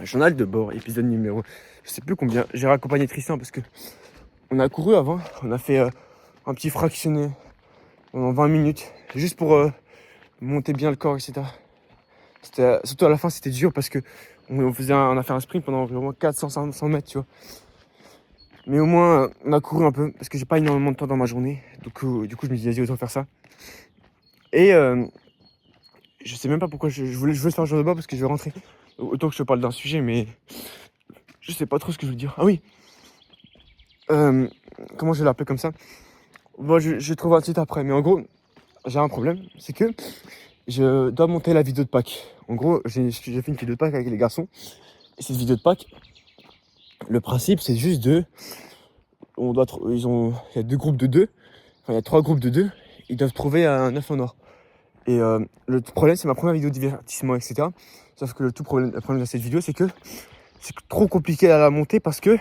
Journal de bord, épisode numéro, je sais plus combien. J'ai raccompagné Tristan parce que on a couru avant. On a fait un petit fractionné pendant 20 minutes, juste pour monter bien le corps, etc. Surtout à la fin, c'était dur parce que on a fait un sprint pendant environ 400-500 mètres, tu vois. Mais au moins, on a couru un peu parce que j'ai pas énormément de temps dans ma journée. Du coup, je me dis, vas-y, autant faire ça. Et je sais même pas pourquoi je veux faire un jour de bord parce que je vais rentrer. Autant que je te parle d'un sujet, mais je sais pas trop ce que je veux dire. Ah oui, comment je vais l'appeler comme ça? Bon, je trouve un titre après, mais en gros, j'ai un problème, c'est que je dois monter la vidéo de Pâques. En gros, j'ai fait une vidéo de Pâques avec les garçons. Et cette vidéo de Pâques, le principe, c'est juste il y a 2 groupes de 2, enfin il y a 3 groupes de 2, ils doivent trouver un œuf en or. Et le problème, c'est ma première vidéo de divertissement, etc. Sauf que le problème de cette vidéo, c'est que c'est trop compliqué à la monter parce que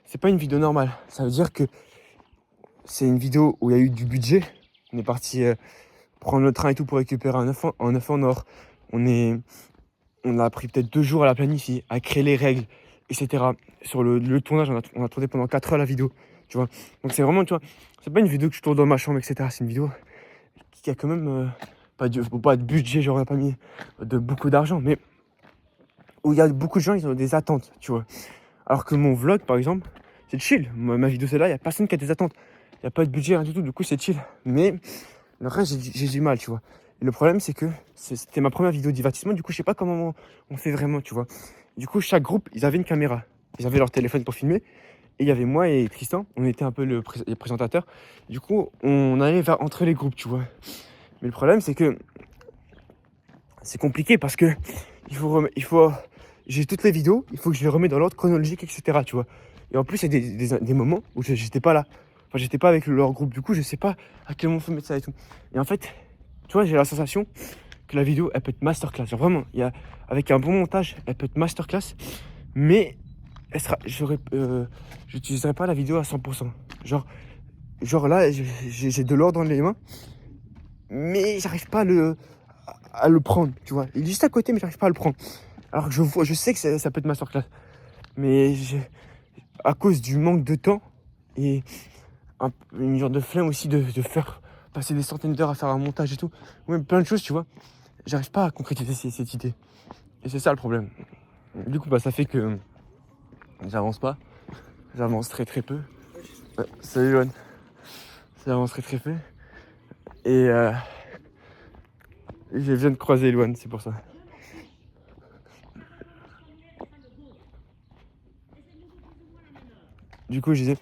c'est pas une vidéo normale. Ça veut dire que c'est une vidéo où il y a eu du budget. On est parti prendre le train et tout pour récupérer un œuf en or. On a pris peut-être 2 jours à la planifier, à créer les règles, etc. Sur le tournage, on a tourné pendant 4 heures la vidéo, tu vois. Donc c'est vraiment, tu vois, c'est pas une vidéo que je tourne dans ma chambre, etc. C'est une vidéo qui a quand même pas de budget, j'aurais pas mis de beaucoup d'argent, mais où il y a beaucoup de gens, ils ont des attentes, tu vois. Alors que mon vlog, par exemple, c'est chill. Ma vidéo, celle-là, il n'y a personne qui a des attentes. Il n'y a pas de budget, rien du tout, du coup, c'est chill. Mais le reste, j'ai du mal, tu vois. Et le problème, c'est que c'était ma première vidéo de divertissement, du coup, je sais pas comment on fait vraiment, tu vois. Du coup, chaque groupe, ils avaient une caméra. Ils avaient leur téléphone pour filmer. Et il y avait moi et Tristan, on était un peu les présentateurs. Du coup, on allait entre les groupes, tu vois. Mais le problème, c'est que c'est compliqué parce que j'ai toutes les vidéos, il faut que je les remette dans l'ordre chronologique, etc. Tu vois. Et en plus, il y a des moments où j'étais pas là. Enfin, j'étais pas avec leur groupe. Du coup, je sais pas à quel moment faut mettre ça et tout. Et en fait, tu vois, j'ai la sensation que la vidéo, elle peut être masterclass. Genre vraiment, avec un bon montage, elle peut être masterclass. Mais j'utiliserai pas la vidéo à 100%. Genre là, j'ai de l'or dans les mains, mais j'arrive pas à le prendre, tu vois. Il est juste à côté, mais j'arrive pas à le prendre. Alors que je sais que ça peut être masterclass. Mais à cause du manque de temps et une genre de flemme aussi de faire passer des centaines d'heures à faire un montage et tout, ou même plein de choses, tu vois, j'arrive pas à concrétiser cette idée. Et c'est ça le problème. Du coup, ça fait que j'avance pas. J'avance très très peu. Salut Johan. J'avance très très peu. Et je viens de croiser Eloane, c'est pour ça. Du coup, je disais,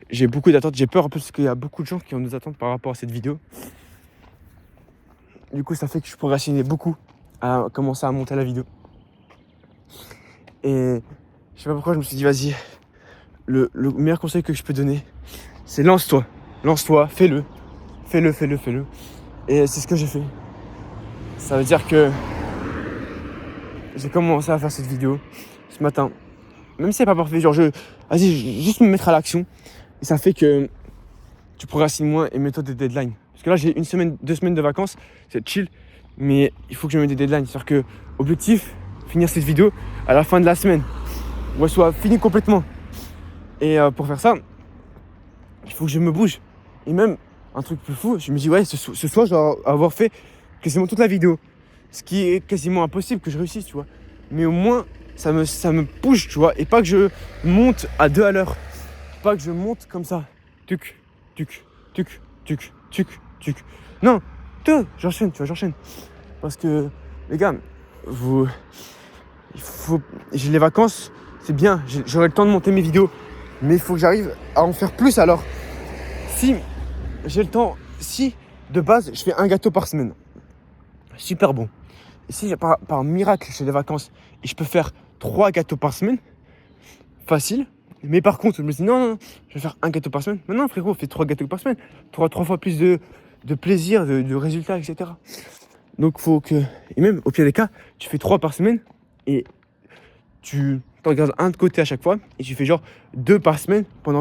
j'ai beaucoup d'attentes. J'ai peur un peu parce qu'il y a beaucoup de gens qui ont des attentes par rapport à cette vidéo. Du coup, ça fait que je procrastinais beaucoup à commencer à monter la vidéo. Et je sais pas pourquoi je me suis dit, vas-y, le meilleur conseil que je peux donner, c'est lance-toi. Lance-toi, fais-le. Et c'est ce que j'ai fait. Ça veut dire que j'ai commencé à faire cette vidéo ce matin. Même si c'est pas parfait, vas-y, juste me mettre à l'action. Et ça fait que tu procrastines moins et mets-toi des deadlines. Parce que là, j'ai 1 semaine, 2 semaines de vacances, c'est chill. Mais il faut que je me mette des deadlines. C'est-à-dire que, objectif, finir cette vidéo à la fin de la semaine. Ou elle soit finie complètement. Et pour faire ça, il faut que je me bouge. Et même, un truc plus fou, je me dis, ouais, ce soir, je dois avoir fait quasiment toute la vidéo. Ce qui est quasiment impossible que je réussisse, tu vois. Mais au moins, ça me push, tu vois. Et pas que je monte à 2 à l'heure. Pas que je monte comme ça. Tuc, tuc, tuc, tuc, tuc, tuc. Non, j'enchaîne, tu vois, j'enchaîne. Parce que, les gars, j'ai les vacances, c'est bien, j'aurai le temps de monter mes vidéos. Mais il faut que j'arrive à en faire plus. Alors, si j'ai le temps, si de base, je fais un gâteau par semaine, super bon. Et si par miracle, j'ai les vacances et je peux faire 3 gâteaux par semaine, facile. Mais par contre, je me dis non, je vais faire un gâteau par semaine. Mais non, frérot, fais 3 gâteaux par semaine. Tu auras 3 fois plus de plaisir, de résultats, etc. Donc, faut que. Et même, au pire des cas, tu fais 3 par semaine et tu t'en gardes un de côté à chaque fois. Et tu fais genre 2 par semaine pendant